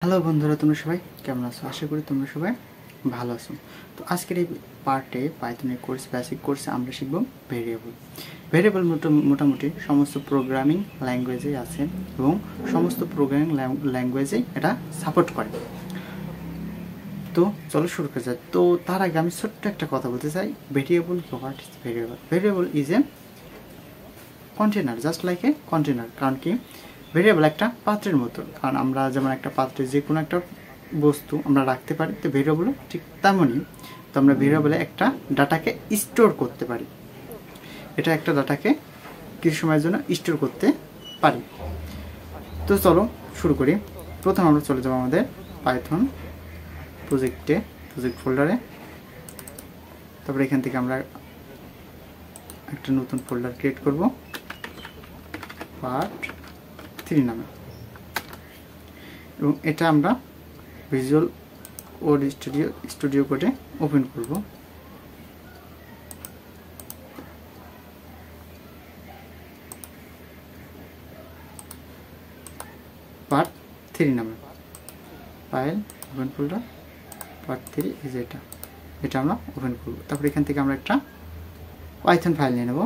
Hello বন্ধুরা, তোমরা সবাই কেমন আছো? আশা করি তোমরা সবাই ভালো আছো। তো আজকের এই পার্টে পাইথনের কোর্স বেসিক কোর্সে আমরা শিখব ভেরিয়েবল। ভেরিয়েবল মোটামুটি সমস্ত প্রোগ্রামিং ল্যাঙ্গুয়েজেই আছে এবং সমস্ত প্রোগ্রামিং ল্যাঙ্গুয়েজেই এটা সাপোর্ট করে। তো চলো শুরু করা যায়। তো তার আগে আমি ছোট্ট একটা কথা বলতে চাই। ভেরিয়েবল কি? What is variable? Variable is a container, just like a container. কারণ কি, ভেরিয়েবল একটা পাত্রের মতো। কারণ আমরা যেমন একটা পাত্রে যে কোনো একটা বস্তু আমরা রাখতে পারি, তো ভেরিয়েবলও ঠিক তেমনই। তো আমরা ভেরিয়েবলে একটা ডাটাকে স্টোর করতে পারি। এটা একটা ডাটাকে কিছু সময়ের জন্য স্টোর করতে পারি। তো চলো শুরু করি। প্রথম আমরা চলে যাবো আমাদের পাইথন প্রজেক্ট ফোল্ডারে। তারপরে এখান থেকে আমরা একটা নতুন ফোল্ডার ক্রিয়েট করব, পার্ট 3 নামে, এবং এটা আমরা ভিজুয়াল কোড স্টুডিও কোডে ওপেন করব। পার্ট 3 নামে file open folder part 3 is এটা আমরা ওপেন করব। তারপর এখান থেকে আমরা একটা পাইথন ফাইল নিয়ে নেব,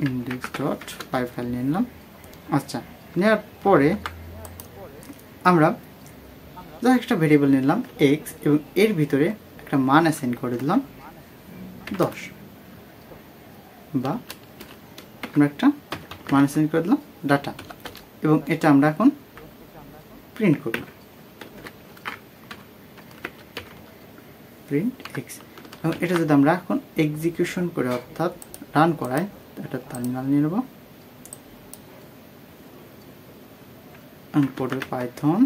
index.py ফাইল নিয়ে নিলাম। আচ্ছা, নেওয়ার পরে আমরা একটা ভেরিয়েবল নিলাম x এবং এর ভিতরে একটা মান অ্যাসাইন করে দিলাম 10, বা আমরা একটা মান অ্যাসাইন করে দিলাম ডাটা, এবং এটা আমরা এখন প্রিন্ট করব, প্রিন্ট x। এবং এটা যদি আমরা এখন এক্সিকিউশন করে অর্থাৎ রান করাই, একটা টার্মিনাল নিয়ে নেব, ইম্পোর্টের পাইথন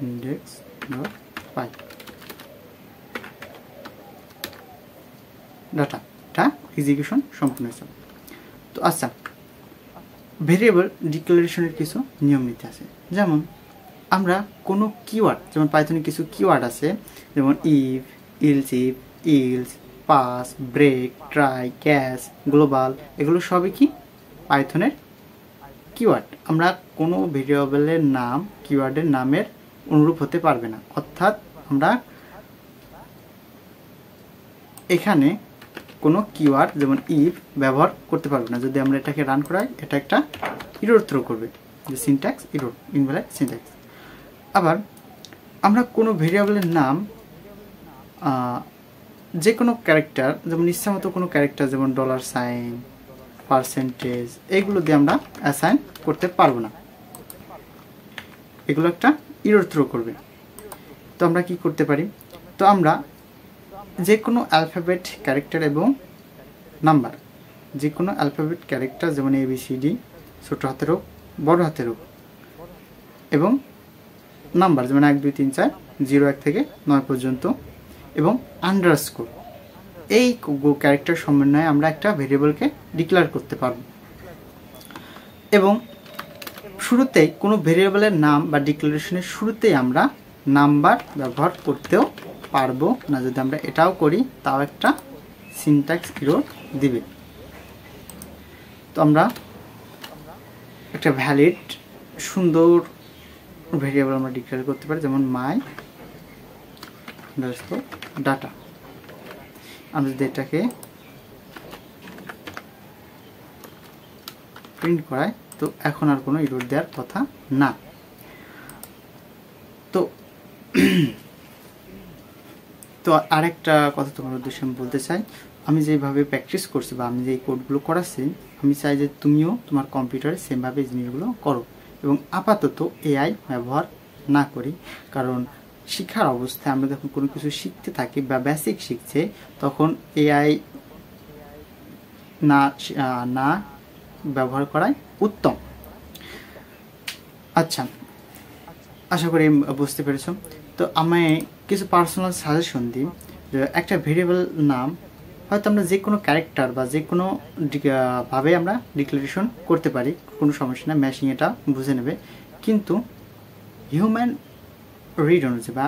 index.py ডাটা এক্সিকিউশন সম্পূর্ণ হয়েছে। তো আচ্ছা, ভেরিয়েবল ডিক্লারেশনের কিছু নিয়ম নীতি আছে। যেমন আমরা কোনো কিওয়ার্ড, যেমন পাইথনে কিছু কিওয়ার্ড আছে, যেমন if, else, pass, break, try, catch, global, এগুলো সবই কি পাইথনের কিওয়ার্ড। আমরা কোনো ভেরিয়েবলের নাম কিওয়ার্ডের নামের অনুরূপ হতে পারবে না। অর্থাৎ আমরা এখানে কোনো কিওয়ার্ড যেমন ইফ ব্যবহার করতে পারবো না। যদি আমরা এটাকে রান করাই, এটা একটা ইরর থ্রো করবে, যে সিনট্যাক্স ইরর, ইনভ্যালিড সিনট্যাক্স। আবার আমরা কোনো ভেরিয়েবলের নাম যে কোনো ক্যারেক্টার, যেমন ইচ্ছামতো কোনো ক্যারেক্টার, যেমন $, পার্সেন্টেজ, এগুলো দিয়ে আমরা অ্যাসাইন করতে পারবো না। এগুলো একটা ইরর থ্রো করবে। তো আমরা কি করতে পারি? তো আমরা যে কোনো অ্যালফাবেট, ক্যারেক্টার এবং নাম্বার, যে কোনো অ্যালফাবেট ক্যারেক্টার, যেমন ABCD, ছোট হাতের হোক বড় হাতের হোক, এবং নাম্বার যেমন 1 2 3 4, 0 1 থেকে 9 পর্যন্ত, এবং আন্ডারস্কোর, এই ক্যারেক্টার সমন্বয়ে আমরা একটা ভেরিয়েবলকে ডিক্লেয়ার করতে পারব। এবং শুরুতেই কোনো ভেরিয়েবলের নাম বা ডিক্লারেশনের শুরুতেই আমরা নাম্বার ব্যবহার করতেও পারবো না। যদি আমরা এটাও করি, তাও একটা সিনট্যাক্স এরর দিবে। তো আমরা একটা ভ্যালিড সুন্দর ভেরিয়েবল আমরা ডিক্লেয়ার করতে পারি, যেমন মাই ডাটা। আমরা যদি এটাকে প্রিন্ট করাই, তো এখন আর কোনো এরর দেওয়ার কথা না। তো আরেকটা কথা তোমার উদ্দেশ্যে আমি বলতে চাই, আমি যেভাবে প্র্যাকটিস করছি বা আমি যে কোডগুলো করাচ্ছি, আমি চাই যে তুমিও তোমার কম্পিউটারে সেমভাবে এই জিনিসগুলো করো, এবং আপাতত AI ব্যবহার না করি। কারণ শিক্ষার অবস্থায় আমরা যখন কোনো কিছু শিখতে থাকি বা বেসিক শিখছে, তখন AI না ব্যবহার করাই উত্তম। আচ্ছা, আশা করি বুঝতে পেরেছ। তো আমি কিছু পার্সোনাল সাজেশন দিই, যে একটা ভেরিয়েবল নাম হয়তো আমরা যে কোনো ক্যারেক্টার বা যে কোনো ভাবে আমরা ডিক্লারেশন করতে পারি, কোনো সমস্যা না, ম্যাশিং এটা বুঝে নেবে। কিন্তু হিউম্যান রিড অনুযায়ী বা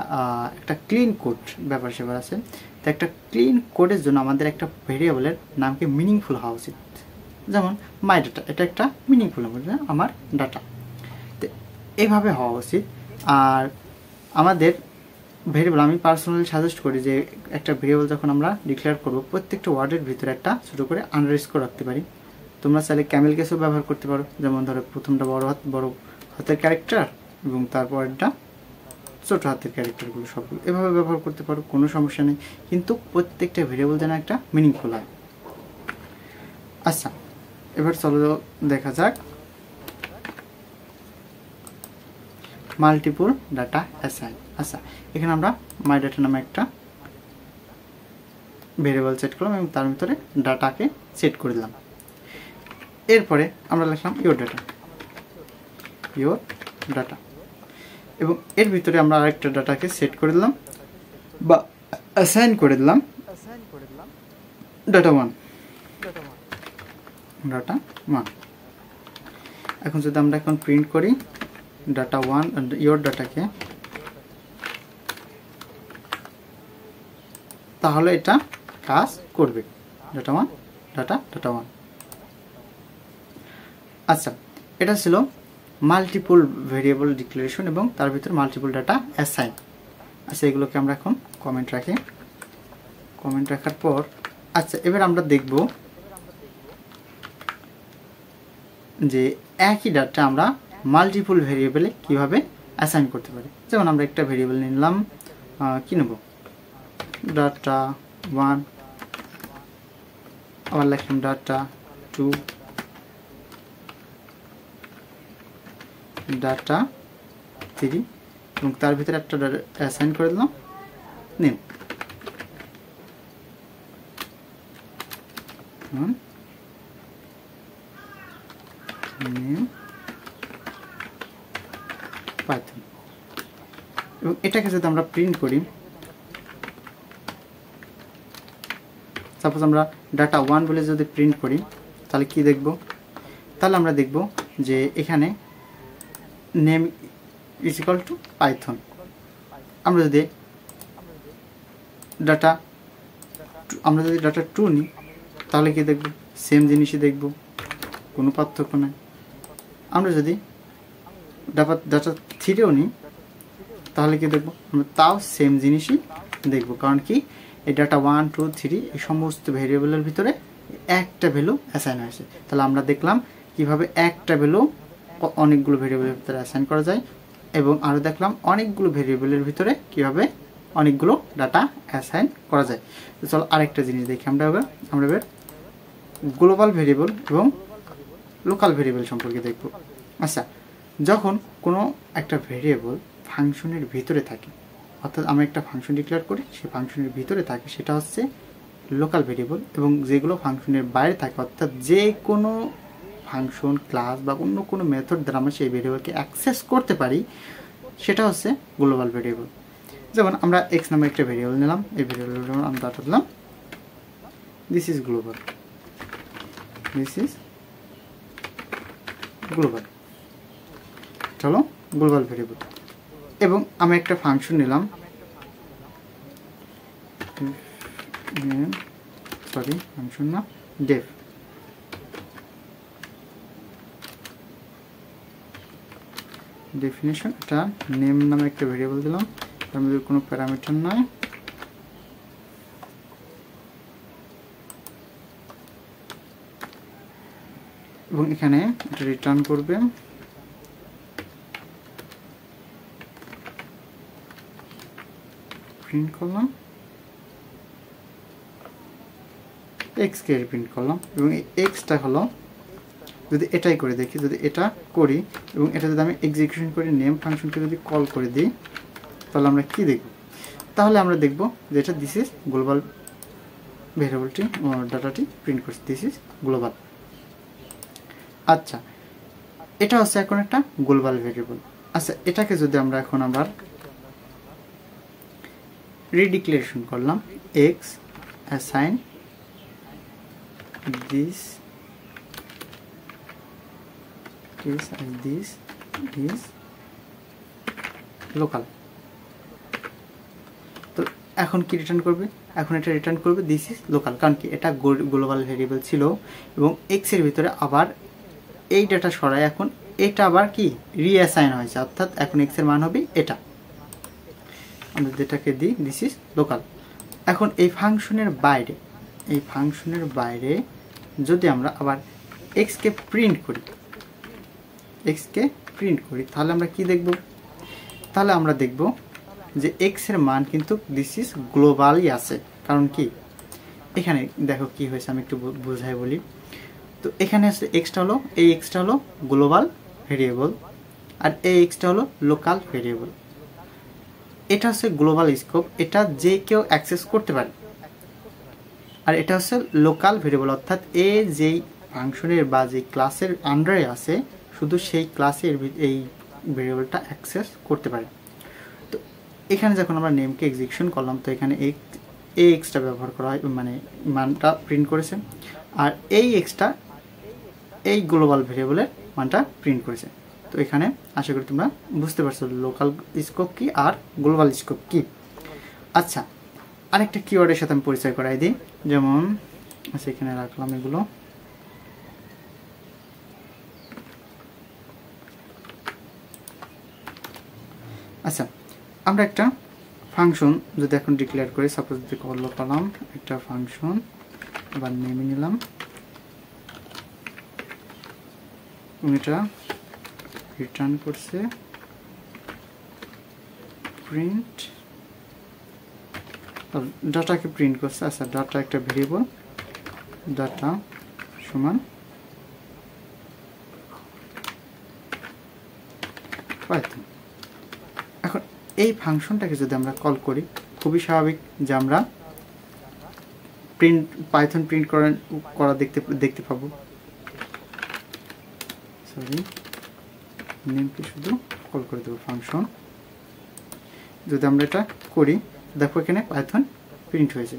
একটা ক্লিন কোড ব্যাপার সেবার আছে। তো একটা ক্লিন কোডের জন্য আমাদের একটা ভেরিয়েবলের নামকে মিনিংফুল হওয়া উচিত। যেমন মাই ডাটা, এটা একটা মিনিংফুল আমার ডাটা। তো এইভাবে হওয়া উচিত। আর আমাদের ভেরিয়েবল আমি পার্সোনালি সাজেস্ট করি যে একটা ভেরিয়েবল যখন আমরা ডিক্লেয়ার করব প্রত্যেকটা ওয়ার্ডের ভিতরে একটা ছোটো করে আন্ডারস্কোর রাখতে পারি। তোমরা চাইলে ক্যামেল কেসও ব্যবহার করতে পারো, যেমন ধরো প্রথমটা বড় হাতের ক্যারেক্টার এবং তারপরটা ছোট হাতের ক্যারেক্টারগুলো সবগুলো এভাবে ব্যবহার করতে পারো, কোনো সমস্যা নেই, কিন্তু প্রত্যেকটা ভেরিয়েবল যেন একটা মিনিংফুল হয়। আচ্ছা, এবার চলো দেখা যাক মাল্টিপল ডাটা অ্যাসাইন। আচ্ছা, এখানে আমরা মাই ডাটা নামে একটা ভেরিয়েবল সেট করলাম এবং তার ভিতরে ডাটাকে সেট করে দিলাম। এরপরে আমরা লিখলাম ইয়োর ডাটা এবং এর ভিতরে আমরা আরেকটা ডাটাকে সেট করে দিলাম বা অ্যাসাইন করে দিলাম ডাটা ওয়ান। এখন যদি আমরা এখন প্রিন্ট করি ডাটা ওয়ান ইয়োর ডাটাকে, তাহলে এটা কাজ করবে ডাটা ওয়ান। আচ্ছা, এটা ছিল মাল্টিপল ভেরিয়েবল ডিক্লারেশন এবং তার ভিতরে মাল্টিপল ডাটা অ্যাসাইন। আচ্ছা, এগুলোকে আমরা এখন কমেন্ট রাখার পর আচ্ছা এবার আমরা দেখব যে একই ডাটা আমরা মাল্টিপল ভেরিয়েবলে কিভাবে অ্যাসাইন করতে পারি। যেমন আমরা একটা ভেরিয়েবল নিলাম, কি নেব, ডাটা ওয়ান, আবার লিখলাম ডাটা টু, ডাটা থ্রি এবং তার ভিতরে একটা অ্যাসাইন করে দিলাম নেম। পাইথন এবং এটাকে যদি আমরা প্রিন্ট করি, সাপোজ আমরা ডাটা ওয়ান বলে যদি প্রিন্ট করি তাহলে কি দেখব, তাহলে আমরা দেখব যে এখানে name is equal to Python. আমরা যদি ডাটা টু নিই তাহলে কি দেখব, সেম জিনিসই দেখব, কোনো পার্থক্য নাই। আমরা যদি ডাটা থ্রিও নিই তাহলে কি দেখব, আমরা তাও সেম জিনিসই দেখব। কারণ কি, এই ডাটা ওয়ান টু থ্রি এই সমস্ত ভেরিয়েবলের ভিতরে একটা ভ্যালু অ্যাসাইন হয়েছে। তাহলে আমরা দেখলাম কিভাবে একটা ভ্যালু অনেকগুলো ভেরিয়েবলের ভিতরে অ্যাসাইন করা যায় এবং আরও দেখলাম অনেকগুলো ভেরিয়েবলের ভিতরে কিভাবে অনেকগুলো ডাটা অ্যাসাইন করা যায়। তো চলো আরেকটা জিনিস দেখি আমরা এবার গ্লোবাল ভেরিয়েবল এবং লোকাল ভেরিয়েবল সম্পর্কে দেখব। আচ্ছা, যখন কোনো একটা ভেরিয়েবল ফাংশনের ভিতরে থাকে, অর্থাৎ আমরা একটা ফাংশন ডিক্লেয়ার করি, সেই ফাংশনের ভিতরে থাকে, সেটা হচ্ছে লোকাল ভেরিয়েবল। এবং যেগুলো ফাংশনের বাইরে থাকে, অর্থাৎ যে কোনো ফাংশন, ক্লাস বা অন্য কোনো মেথড দ্বারা আমরা সেই ভেরিয়েবলকে অ্যাক্সেস করতে পারি, সেটা হচ্ছে গ্লোবাল ভেরিয়েবল। যেমন আমরা এক্স নামে একটা ভেরিয়েবল নিলাম, এই ভেরিয়েবলের জন্য আমরা ডাটা দিলাম দিস ইজ গ্লোবাল, চলো গ্লোবাল ভেরিয়েবল। এবং আমি একটা ফাংশন নিলাম, ফাংশন না ডেফ, ডেফিনেশন, এটা নেম নামে একটা ভেরিয়েবল দিলাম, তার মধ্যে কোনো প্যারামিটার নয়। এবং এখানে এটা রিটার্ন করবে প্রিন্ট করলাম এক্সকে প্রিন্ট করলাম এবং এই এক্সটা হলো, যদি এটাই করে দেখি, যদি এটা করি এবং এটা যদি আমি এক্সিকিউশন করি, নেম ফাংশনকে যদি কল করে দিই, তাহলে আমরা কি দেখব, তাহলে আমরা দেখব যে এটা দিস ইজ গ্লোবাল ভেরিয়েবলটি ডাটাটি প্রিন্ট করছে, দিস ইজ গ্লোবাল। আচ্ছা, এটা হচ্ছে এখন একটা গ্লোবাল ভেরিয়েবল। আচ্ছা, এটাকে যদি আমরা এখন আবার রিডিক্লারেশন করলাম, x assign this is local, তো এখন কি রিটার্ন করবে, এখন এটা রিটার্ন করবে দিস ইজ লোকাল, কারণ কি এটা গ্লোবাল ভেরিয়েবল ছিল এবং এক্স এর ভিতরে আবার এই ডাটা সরায় এখন এটা আবার কি রিঅ্যাসাইন হয়েছে, অর্থাৎ এখন এক্স এর মান হবে এটা। আমরা যেটাকে দিই দিস ইজ লোকাল। এখন এই ফাংশনের বাইরে যদি আমরা আবার এক্সকে প্রিন্ট করি তাহলে আমরা কি দেখব? তাহলে আমরা দেখব যে এক্স এর মান কিন্তু দিস ইজ গ্লোবালই আছে। কারণ কি এখানে দেখো কি হয়েছে, আমি একটু বোঝাই বলি। তো এখানে আছে এক্সটা হলো, এই এক্সটা হলো গ্লোবাল ভেরিয়েবল আর এই এক্সটা হলো লোকাল ভেরিয়েবল। এটা হচ্ছে গ্লোবাল স্কোপ, এটা যে কেউ অ্যাক্সেস করতে পারে। আর এটা হচ্ছে লোকাল ভেরিয়েবল, অর্থাৎ এ যেই ফাংশনের বা যে ক্লাসের আন্ডারে আছে শুধু সেই ক্লাসের এই ভেরিয়েবলটা অ্যাক্সেস করতে পারে। তো এখানে যখন আমরা নেমকে এক্সিকিউশন করলাম তো এখানে এই এক্সটা ব্যবহার করা হয়, মানে মানটা প্রিন্ট করেছে, আর এই এক্সটা এই গ্লোবাল ভেরিয়েবলের মানটা প্রিন্ট করেছে। তো এখানে আশা করি তোমরা বুঝতে পারছো লোকাল স্কোপ কি আর গ্লোবাল স্কোপ কি। আচ্ছা, আরেকটা কিওয়ার্ডের সাথে আমি পরিচয় করাই দিই, যেমন আচ্ছা এখানে রাখলাম এগুলো। আচ্ছা, আমরা একটা ফাংশন যদি এখন ডিক্লেয়ার করি, সাপোজ যদি কল করলাম একটা ফাংশন, আবার নেমে নিলাম এবং এটা রিটার্ন করছে প্রিন্ট, ডাটাকে প্রিন্ট করছে। আচ্ছা, ডাটা একটা ভেরিয়েবল, ডাটা সমান পাইথন। এখন এই ফাংশনটাকে যদি আমরা কল করি, খুবই স্বাভাবিক যে আমরা পাইথন প্রিন্ট করা দেখতে পাবো। সরি, নেমকে শুধু কল করে দেবো ফাংশন। যদি আমরা এটা করি দেখো এখানে পাইথন প্রিন্ট হয়েছে।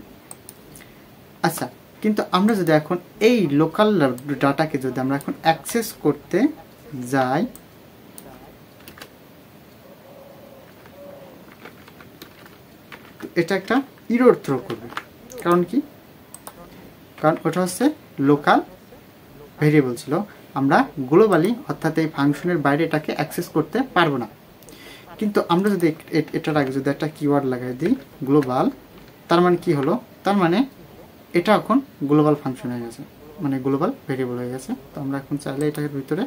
আচ্ছা, কিন্তু আমরা যদি এখন এই লোকাল ডাটাকে যদি আমরা এখন অ্যাক্সেস করতে যাই, এটা একটা ইরর থ্রো করবে। কারণ কি? কারণ ওটা হচ্ছে লোকাল ভেরিয়েবল ছিল, আমরা গ্লোবালি অর্থাৎ এই ফাংশনের বাইরে এটাকে অ্যাক্সেস করতে পারবো না। কিন্তু আমরা যদি এটার আগে যদি একটা কিওয়ার্ড লাগাই দিই গ্লোবাল, তার মানে কি হলো? তার মানে এটা এখন গ্লোবাল ফাংশন হয়ে গেছে, মানে গ্লোবাল ভেরিয়েবল হয়ে গেছে। তো আমরা এখন চাইলে এটার ভিতরে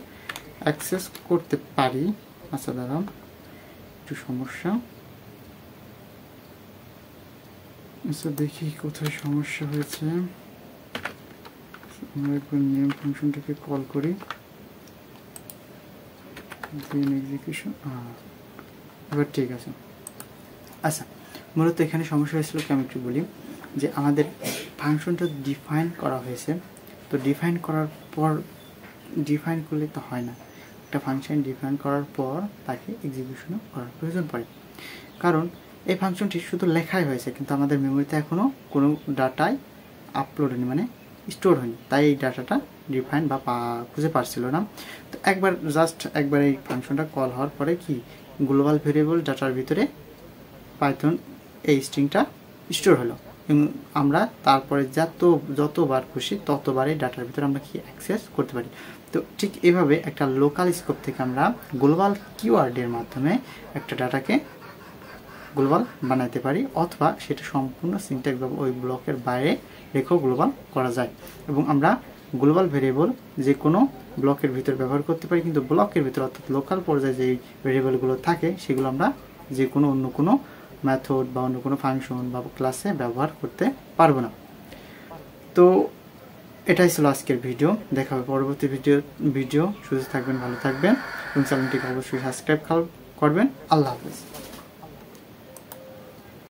অ্যাক্সেস করতে পারি। আচ্ছা দাঁড়ান, একটু সমস্যা। আচ্ছা দেখি কোথায় সমস্যা হয়েছে। আমরা একবার নেম ফাংশনটাকে কল করি, দেন এক্সিকিউশন, এবার ঠিক আছে। আচ্ছা, মূলত এখানে সমস্যা হয়েছিল কি আমি একটু বলি, যে আমাদের ফাংশনটা ডিফাইন করা হয়েছে। তো ডিফাইন করার পর ডিফাইন করলে তো হয় না, একটা ফাংশন ডিফাইন করার পর তাকে এক্সিকিউশনও করার প্রয়োজন পড়ে। কারণ এই ফাংশনটি শুধু লেখাই হয়েছে কিন্তু আমাদের মেমোরিতে এখনও কোনো ডাটাই আপলোড হয়নি, মানে স্টোর হয়নি, তাই এই ডাটাটা ডিফাইন বা খুঁজে পারছিল না। তো একবার এই ফাংশনটা কল হওয়ার পরে কি গ্লোবাল ভেরিয়েবল ডাটার ভিতরে পাইথন এই স্ট্রিংটা স্টোর হলো এবং আমরা তারপরে যতবার খুশি ততবার এই ডাটার ভিতরে আমরা কি অ্যাক্সেস করতে পারি। তো ঠিক এভাবে একটা লোকাল স্কোপ থেকে আমরা গ্লোবাল কিওয়ার্ডের মাধ্যমে একটা ডাটাকে গ্লোবাল বানাতে পারি, অথবা সেটা সম্পূর্ণ সিনট্যাক্স বা ওই ব্লকের বাইরে রেখেও গ্লোবাল করা যায়। এবং আমরা গ্লোবাল ভেরিয়েবল যে কোনো ব্লকের ভিতর ব্যবহার করতে পারি, কিন্তু ব্লকের ভিতর অর্থাৎ লোকাল পর্যায়ে যে ভেরিয়েবলগুলো থাকে সেগুলো আমরা যে কোনো অন্য কোনো মেথড বা অন্য কোনো ফাংশন বা ক্লাসে ব্যবহার করতে পারবো না। তো এটাই ছিল আজকের ভিডিও। দেখা হবে পরবর্তী ভিডিও। সুস্থ থাকবেন, ভালো থাকবেন এবং চ্যানেলটিকে অবশ্যই সাবস্ক্রাইব করবেন। আল্লাহ হাফেজ।